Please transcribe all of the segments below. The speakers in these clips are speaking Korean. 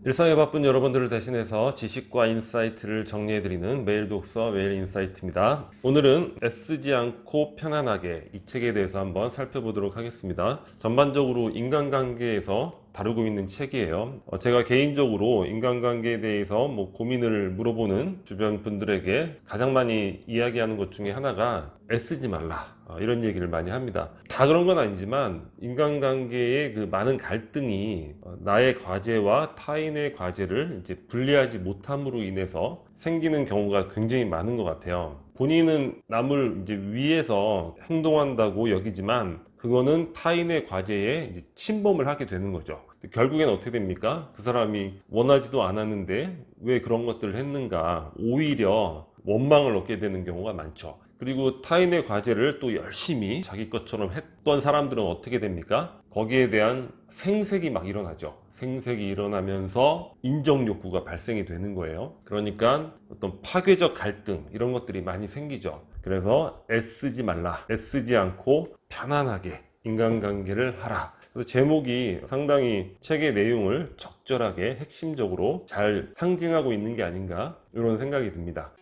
일상에 바쁜 여러분들을 대신해서 지식과 인사이트를 정리해드리는 매일 독서 매일 인사이트입니다. 오늘은 애쓰지 않고 편안하게 이 책에 대해서 한번 살펴보도록 하겠습니다. 전반적으로 인간관계에서 다루고 있는 책이에요. 제가 개인적으로 인간관계에 대해서 고민을 물어보는 주변 분들에게 가장 많이 이야기하는 것 중에 하나가 애쓰지 말라, 이런 얘기를 많이 합니다. 다 그런 건 아니지만 인간관계의 그 많은 갈등이 나의 과제와 타인의 과제를 이제 분리하지 못함으로 인해서 생기는 경우가 굉장히 많은 것 같아요. 본인은 남을 이제 위해서 행동한다고 여기지만 그거는 타인의 과제에 이제 침범을 하게 되는 거죠. 결국엔 어떻게 됩니까? 그 사람이 원하지도 않았는데 왜 그런 것들을 했는가, 오히려 원망을 얻게 되는 경우가 많죠. 그리고 타인의 과제를 또 열심히 자기 것처럼 했던 사람들은 어떻게 됩니까? 거기에 대한 생색이 막 일어나죠. 생색이 일어나면서 인정 욕구가 발생이 되는 거예요. 그러니까 어떤 파괴적 갈등, 이런 것들이 많이 생기죠. 그래서 애쓰지 말라, 애쓰지 않고 편안하게 인간관계를 하라. 그래서 제목이 상당히 책의 내용을 적절하게 핵심적으로 잘 상징하고 있는 게 아닌가, 이런 생각이 듭니다.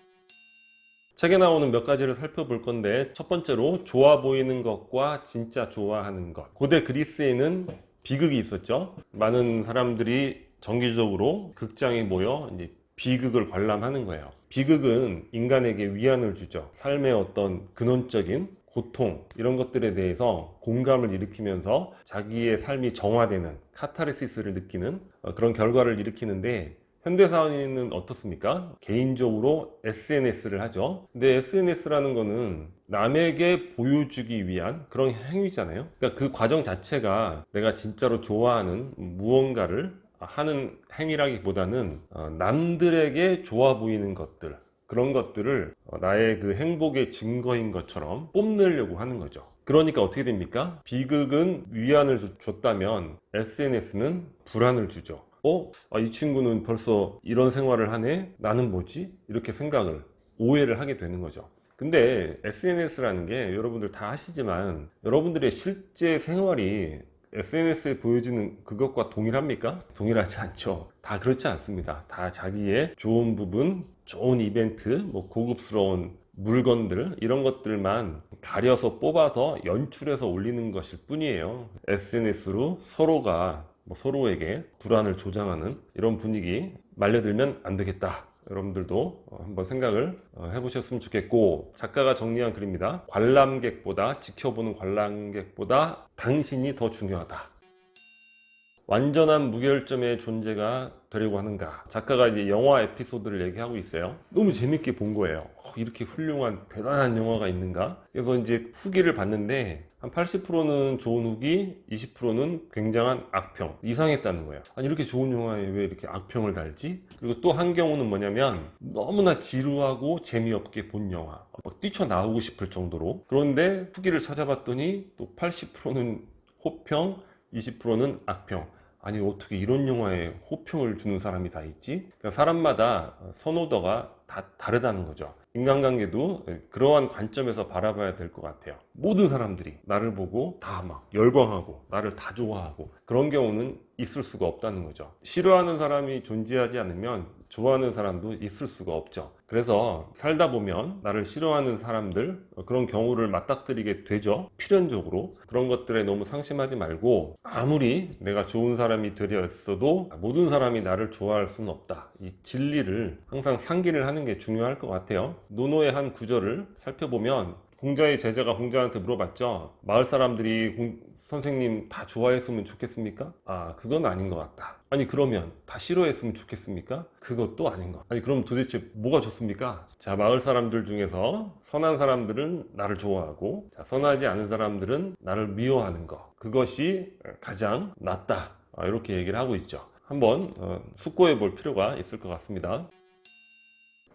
책에 나오는 몇 가지를 살펴볼 건데, 첫 번째로 좋아 보이는 것과 진짜 좋아하는 것. 고대 그리스에는 비극이 있었죠. 많은 사람들이 정기적으로 극장에 모여 이제 비극을 관람하는 거예요. 비극은 인간에게 위안을 주죠. 삶의 어떤 근원적인 고통, 이런 것들에 대해서 공감을 일으키면서 자기의 삶이 정화되는, 카타르시스를 느끼는 그런 결과를 일으키는데, 현대사회는 어떻습니까? 개인적으로 SNS를 하죠. 근데 SNS라는 거는 남에게 보여주기 위한 그런 행위잖아요. 그러니까 그 과정 자체가 내가 진짜로 좋아하는 무언가를 하는 행위라기보다는 남들에게 좋아 보이는 것들, 그런 것들을 나의 그 행복의 증거인 것처럼 뽐내려고 하는 거죠. 그러니까 어떻게 됩니까? 비극은 위안을 줬다면 SNS는 불안을 주죠. 이 친구는 벌써 이런 생활을 하네? 나는 뭐지? 이렇게 생각을, 오해를 하게 되는 거죠. 근데 SNS라는 게 여러분들 다 아시지만 여러분들의 실제 생활이 SNS에 보여지는 그것과 동일합니까? 동일하지 않죠. 다 그렇지 않습니다. 다 자기의 좋은 부분, 좋은 이벤트, 고급스러운 물건들, 이런 것들만 가려서 뽑아서 연출해서 올리는 것일 뿐이에요. SNS로 서로가 서로에게 불안을 조장하는 이런 분위기 말려들면 안 되겠다. 여러분들도 한번 생각을 해보셨으면 좋겠고, 작가가 정리한 글입니다. 관람객보다, 지켜보는 관람객보다 당신이 더 중요하다. 완전한 무결점의 존재가 되려고 하는가. 작가가 이제 영화 에피소드를 얘기하고 있어요. 너무 재밌게 본 거예요. 이렇게 훌륭한 대단한 영화가 있는가. 그래서 이제 후기를 봤는데 한 80%는 좋은 후기, 20%는 굉장한 악평, 이상했다는 거예요. 아니, 이렇게 좋은 영화에 왜 이렇게 악평을 달지? 그리고 또 한 경우는 뭐냐면 너무나 지루하고 재미없게 본 영화, 막 뛰쳐나오고 싶을 정도로. 그런데 후기를 찾아봤더니 또 80%는 호평, 20%는 악평. 아니, 어떻게 이런 영화에 호평을 주는 사람이 다 있지? 그러니까 사람마다 선호도가 다 다르다는 거죠. 인간관계도 그러한 관점에서 바라봐야 될 것 같아요. 모든 사람들이 나를 보고 다 막 열광하고 나를 다 좋아하고, 그런 경우는 있을 수가 없다는 거죠. 싫어하는 사람이 존재하지 않으면 좋아하는 사람도 있을 수가 없죠. 그래서 살다 보면 나를 싫어하는 사람들, 그런 경우를 맞닥뜨리게 되죠. 필연적으로. 그런 것들에 너무 상심하지 말고, 아무리 내가 좋은 사람이 되려 했어도 모든 사람이 나를 좋아할 수는 없다, 이 진리를 항상 상기를 하는 게 중요할 것 같아요. 노노의 한 구절을 살펴보면, 공자의 제자가 공자한테 물어봤죠. 마을 사람들이 선생님 다 좋아했으면 좋겠습니까? 그건 아닌 것 같다. 아니, 그러면 다 싫어했으면 좋겠습니까? 그것도 아닌 것. 아니, 그럼 도대체 뭐가 좋습니까? 자, 마을 사람들 중에서 선한 사람들은 나를 좋아하고, 자, 선하지 않은 사람들은 나를 미워하는 것, 그것이 가장 낫다, 이렇게 얘기를 하고 있죠. 한번 숙고해 볼 필요가 있을 것 같습니다.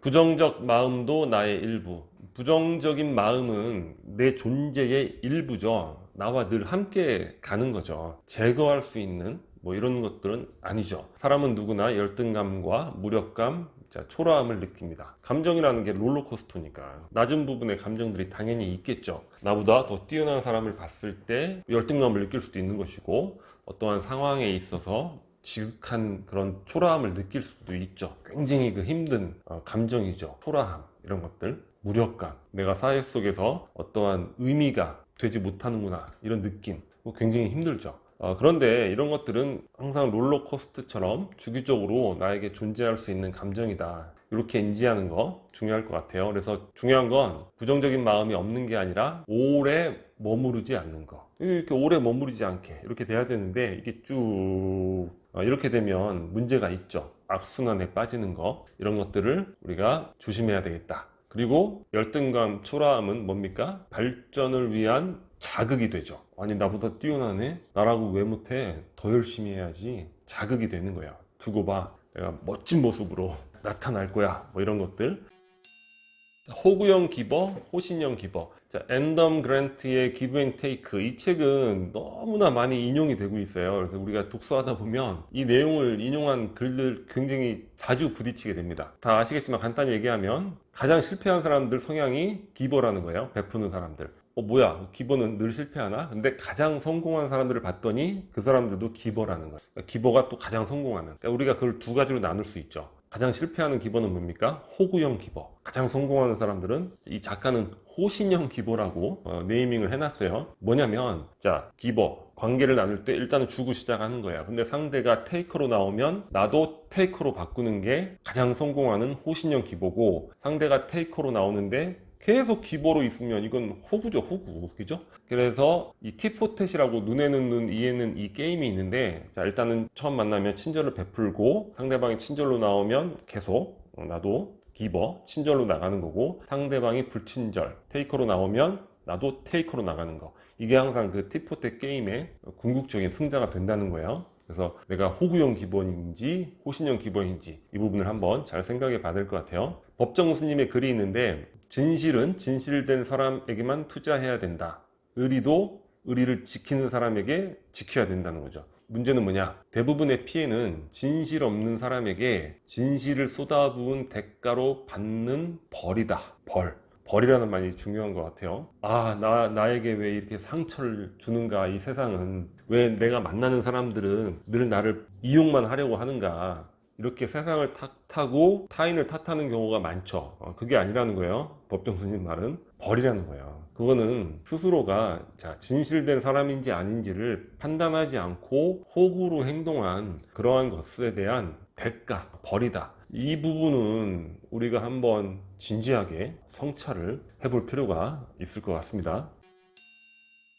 부정적 마음도 나의 일부. 부정적인 마음은 내 존재의 일부죠. 나와 늘 함께 가는 거죠. 제거할 수 있는 이런 것들은 아니죠. 사람은 누구나 열등감과 무력감, 초라함을 느낍니다. 감정이라는 게 롤러코스터니까 낮은 부분의 감정들이 당연히 있겠죠. 나보다 더 뛰어난 사람을 봤을 때 열등감을 느낄 수도 있는 것이고, 어떠한 상황에 있어서 지극한 그런 초라함을 느낄 수도 있죠. 굉장히 그 힘든 감정이죠. 초라함, 이런 것들, 무력감, 내가 사회 속에서 어떠한 의미가 되지 못하는구나, 이런 느낌, 굉장히 힘들죠. 그런데 이런 것들은 항상 롤러코스터처럼 주기적으로 나에게 존재할 수 있는 감정이다, 이렇게 인지하는 거 중요할 것 같아요. 그래서 중요한 건 부정적인 마음이 없는 게 아니라 오래 머무르지 않는 거. 이렇게 오래 머무르지 않게 이렇게 돼야 되는데, 이게 쭉 이렇게 되면 문제가 있죠. 악순환에 빠지는 거, 이런 것들을 우리가 조심해야 되겠다. 그리고 열등감, 초라함은 뭡니까? 발전을 위한 자극이 되죠. 아니, 나보다 뛰어나네? 나라고 왜 못해? 더 열심히 해야지. 자극이 되는 거야. 두고 봐, 내가 멋진 모습으로 나타날 거야, 뭐 이런 것들. 호구형 기버, 호신형 기버. 자, 앤덤 그랜트의 기브 앤 테이크, 이 책은 너무나 많이 인용이 되고 있어요. 그래서 우리가 독서하다 보면 이 내용을 인용한 글들 굉장히 자주 부딪히게 됩니다. 다 아시겠지만 간단히 얘기하면 가장 실패한 사람들 성향이 기버라는 거예요. 베푸는 사람들. 뭐야, 기버는 늘 실패하나? 근데 가장 성공한 사람들을 봤더니 그 사람들도 기버라는 거예요. 그러니까 기버가 또 가장 성공하는. 그러니까 우리가 그걸 두 가지로 나눌 수 있죠. 가장 실패하는 기버는 뭡니까? 호구형 기버. 가장 성공하는 사람들은, 이 작가는 호신형 기버라고 네이밍을 해놨어요. 뭐냐면, 자, 기버, 관계를 나눌 때 일단은 주고 시작하는 거야. 근데 상대가 테이커로 나오면 나도 테이커로 바꾸는 게 가장 성공하는 호신형 기버고, 상대가 테이커로 나오는데 계속 기버로 있으면 이건 호구죠, 호구. 그죠? 그래서 이 팁포텟이라고, 눈에는 눈, 이에는 이 게임이 있는데, 자, 일단은 처음 만나면 친절을 베풀고, 상대방이 친절로 나오면 계속 나도 기버, 친절로 나가는 거고, 상대방이 불친절, 테이커로 나오면 나도 테이커로 나가는 거. 이게 항상 그 팁포텟 게임의 궁극적인 승자가 된다는 거예요. 그래서 내가 호구형 기본인지 호신형 기본인지 이 부분을 한번 잘 생각해 봐야 될 것 같아요. 법정 스님의 글이 있는데, 진실은 진실된 사람에게만 투자해야 된다. 의리도 의리를 지키는 사람에게 지켜야 된다는 거죠. 문제는 뭐냐? 대부분의 피해는 진실 없는 사람에게 진실을 쏟아부은 대가로 받는 벌이다. 벌이라는 말이 중요한 것 같아요. 나에게 왜 이렇게 상처를 주는가, 이 세상은. 왜 내가 만나는 사람들은 늘 나를 이용만 하려고 하는가. 이렇게 세상을 탓하고 타인을 탓하는 경우가 많죠. 그게 아니라는 거예요. 법정 스님 말은 벌이라는 거예요. 그거는 스스로가 진실된 사람인지 아닌지를 판단하지 않고 호구로 행동한 그러한 것에 대한 대가, 벌이다. 이 부분은 우리가 한번 진지하게 성찰을 해볼 필요가 있을 것 같습니다.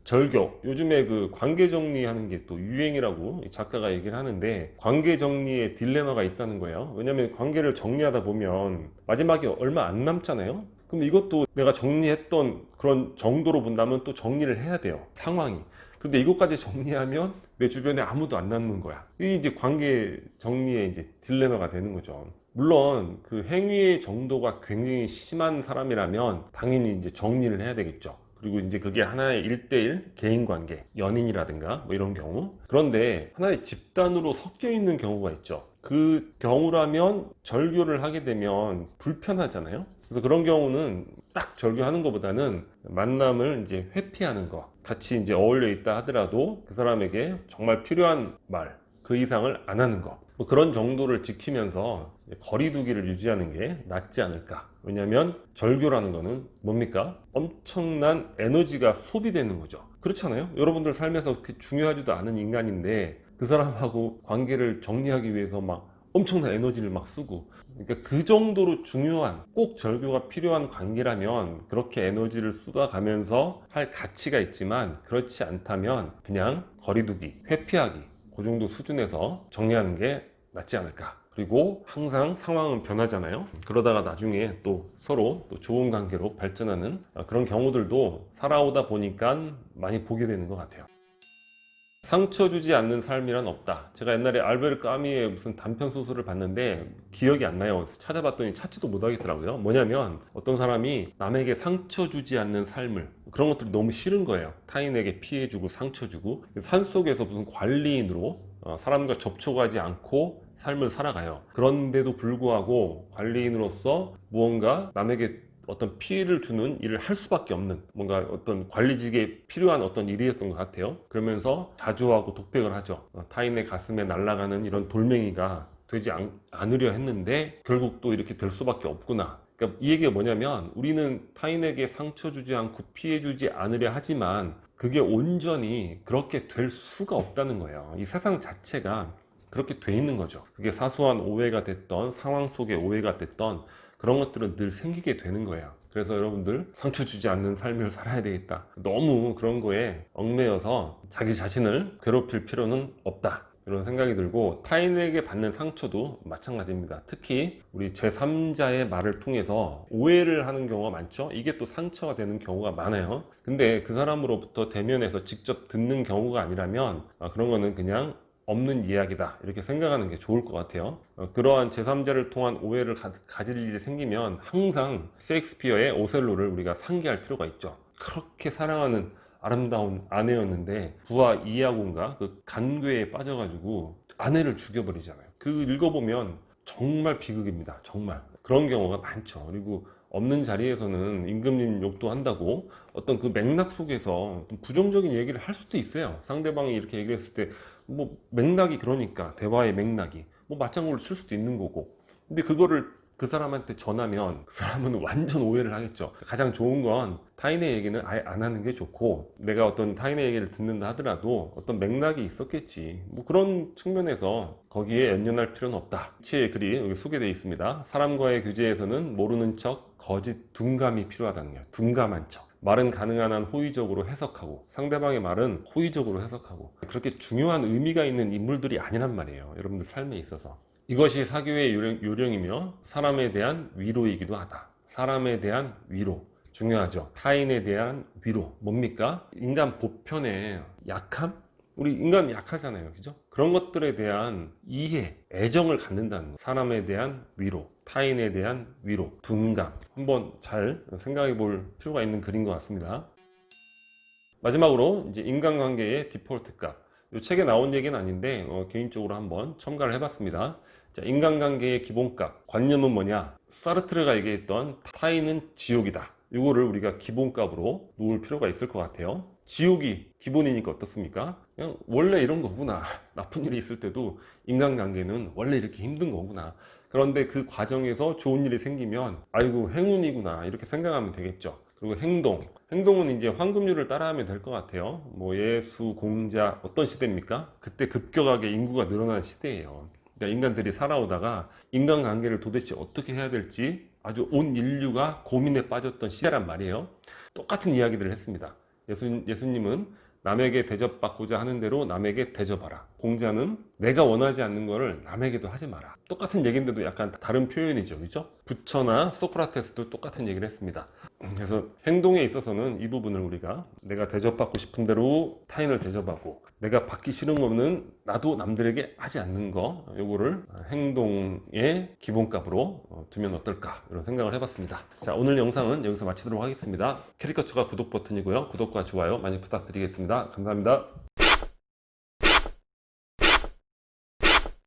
절교, 요즘에 그 관계 정리하는 게 또 유행이라고 작가가 얘기를 하는데, 관계 정리에 딜레마가 있다는 거예요. 왜냐면 관계를 정리하다 보면 마지막에 얼마 안 남잖아요. 그럼 이것도 내가 정리했던 그런 정도로 본다면 또 정리를 해야 돼요, 상황이. 근데 이것까지 정리하면 내 주변에 아무도 안 남는 거야. 이게 이제 관계 정리의 이제 딜레마가 되는 거죠. 물론 그 행위의 정도가 굉장히 심한 사람이라면 당연히 이제 정리를 해야 되겠죠. 그리고 이제 그게 하나의 1대1 개인 관계, 연인이라든가 뭐 이런 경우. 그런데 하나의 집단으로 섞여 있는 경우가 있죠. 그 경우라면 절교를 하게 되면 불편하잖아요. 그래서 그런 경우는 딱 절교하는 것보다는 만남을 이제 회피하는 거, 같이 이제 어울려 있다 하더라도 그 사람에게 정말 필요한 말, 그 이상을 안 하는 거, 뭐 그런 정도를 지키면서 거리두기를 유지하는 게 낫지 않을까. 왜냐하면 절교라는 거는 뭡니까? 엄청난 에너지가 소비되는 거죠. 그렇잖아요. 여러분들 삶에서 그렇게 중요하지도 않은 인간인데 그 사람하고 관계를 정리하기 위해서 막 엄청난 에너지를 막 쓰고, 그러니까 그 정도로 중요한, 꼭 절교가 필요한 관계라면 그렇게 에너지를 쏟아가면서 할 가치가 있지만, 그렇지 않다면 그냥 거리두기, 회피하기, 그 정도 수준에서 정리하는 게 낫지 않을까. 그리고 항상 상황은 변하잖아요. 그러다가 나중에 또 서로 또 좋은 관계로 발전하는 그런 경우들도 살아오다 보니까 많이 보게 되는 것 같아요. 상처 주지 않는 삶이란 없다. 제가 옛날에 알베르 까미의 무슨 단편 소설을 봤는데 기억이 안 나요. 그래서 찾아봤더니 찾지도 못하겠더라고요. 뭐냐면 어떤 사람이 남에게 상처 주지 않는 삶을, 그런 것들이 너무 싫은 거예요. 타인에게 피해 주고 상처 주고, 산속에서 무슨 관리인으로 사람과 접촉하지 않고 삶을 살아가요. 그런데도 불구하고 관리인으로서 무언가 남에게 어떤 피해를 주는 일을 할 수밖에 없는 뭔가 어떤 관리직에 필요한 어떤 일이었던 것 같아요. 그러면서 자조하고 독백을 하죠. 타인의 가슴에 날아가는 이런 돌멩이가 되지 않으려 했는데 결국 또 이렇게 될 수밖에 없구나. 그러니까 이 얘기가 뭐냐면 우리는 타인에게 상처 주지 않고 피해 주지 않으려 하지만 그게 온전히 그렇게 될 수가 없다는 거예요. 이 세상 자체가 그렇게 돼 있는 거죠. 그게 사소한 오해가 됐던 상황 속의 오해가 됐던 그런 것들은 늘 생기게 되는 거예요. 그래서 여러분들 상처 주지 않는 삶을 살아야 되겠다. 너무 그런 거에 얽매여서 자기 자신을 괴롭힐 필요는 없다. 이런 생각이 들고 타인에게 받는 상처도 마찬가지입니다. 특히 우리 제3자의 말을 통해서 오해를 하는 경우가 많죠. 이게 또 상처가 되는 경우가 많아요. 근데 그 사람으로부터 대면해서 직접 듣는 경우가 아니라면 그런 거는 그냥 없는 이야기다 이렇게 생각하는 게 좋을 것 같아요. 그러한 제3자를 통한 오해를 가질 일이 생기면 항상 셰익스피어의 오셀로를 우리가 상기할 필요가 있죠. 그렇게 사랑하는 아름다운 아내였는데 부하 이야곤가 그 간괴에 빠져가지고 아내를 죽여버리잖아요. 그 읽어보면 정말 비극입니다. 정말 그런 경우가 많죠. 그리고 없는 자리에서는 임금님 욕도 한다고 어떤 그 맥락 속에서 좀 부정적인 얘기를 할 수도 있어요. 상대방이 이렇게 얘기했을 때 뭐 맥락이 그러니까 대화의 맥락이 뭐 맞장구를 칠 수도 있는 거고 근데 그거를 그 사람한테 전하면 그 사람은 완전 오해를 하겠죠. 가장 좋은 건 타인의 얘기는 아예 안 하는 게 좋고 내가 어떤 타인의 얘기를 듣는다 하더라도 어떤 맥락이 있었겠지. 뭐 그런 측면에서 거기에 연연할 필요는 없다. 이치의 글이 여기 소개되어 있습니다. 사람과의 교제에서는 모르는 척, 거짓, 둔감이 필요하다는 거예요. 둔감한 척. 말은 가능한 한 호의적으로 해석하고 상대방의 말은 호의적으로 해석하고 그렇게 중요한 의미가 있는 인물들이 아니란 말이에요. 여러분들 삶에 있어서. 이것이 사교의 요령이며 사람에 대한 위로이기도 하다. 사람에 대한 위로. 중요하죠. 타인에 대한 위로. 뭡니까? 인간 보편의 약함? 우리 인간 약하잖아요. 그죠? 그런 것들에 대한 이해, 애정을 갖는다는 거. 사람에 대한 위로, 타인에 대한 위로, 둔감. 한번 잘 생각해 볼 필요가 있는 글인 것 같습니다. 마지막으로 이제 인간관계의 디폴트 값. 이 책에 나온 얘기는 아닌데 개인적으로 한번 첨가를 해봤습니다. 자, 인간관계의 기본값. 관념은 뭐냐? 사르트르가 얘기했던 타인은 지옥이다. 이거를 우리가 기본값으로 놓을 필요가 있을 것 같아요. 지옥이 기본이니까 어떻습니까? 그냥 원래 이런 거구나. 나쁜 일이 있을 때도 인간관계는 원래 이렇게 힘든 거구나. 그런데 그 과정에서 좋은 일이 생기면 아이고 행운이구나 이렇게 생각하면 되겠죠. 그리고 행동은 이제 황금률을 따라하면 될 것 같아요. 뭐 예수, 공자 어떤 시대입니까? 그때 급격하게 인구가 늘어난 시대예요. 그러니까 인간들이 살아오다가 인간관계를 도대체 어떻게 해야 될지 아주 온 인류가 고민에 빠졌던 시대란 말이에요. 똑같은 이야기들을 했습니다. 예수님은 남에게 대접받고자 하는 대로 남에게 대접하라. 공자는 내가 원하지 않는 거를 남에게도 하지 마라. 똑같은 얘기인데도 약간 다른 표현이죠. 그죠? 부처나 소크라테스도 똑같은 얘기를 했습니다. 그래서 행동에 있어서는 이 부분을 우리가 내가 대접받고 싶은 대로 타인을 대접하고 내가 받기 싫은 거는 나도 남들에게 하지 않는 거 요거를 행동의 기본값으로 두면 어떨까 이런 생각을 해봤습니다. 자, 오늘 영상은 여기서 마치도록 하겠습니다. 캐리커처가 구독 버튼이고요. 구독과 좋아요 많이 부탁드리겠습니다. 감사합니다.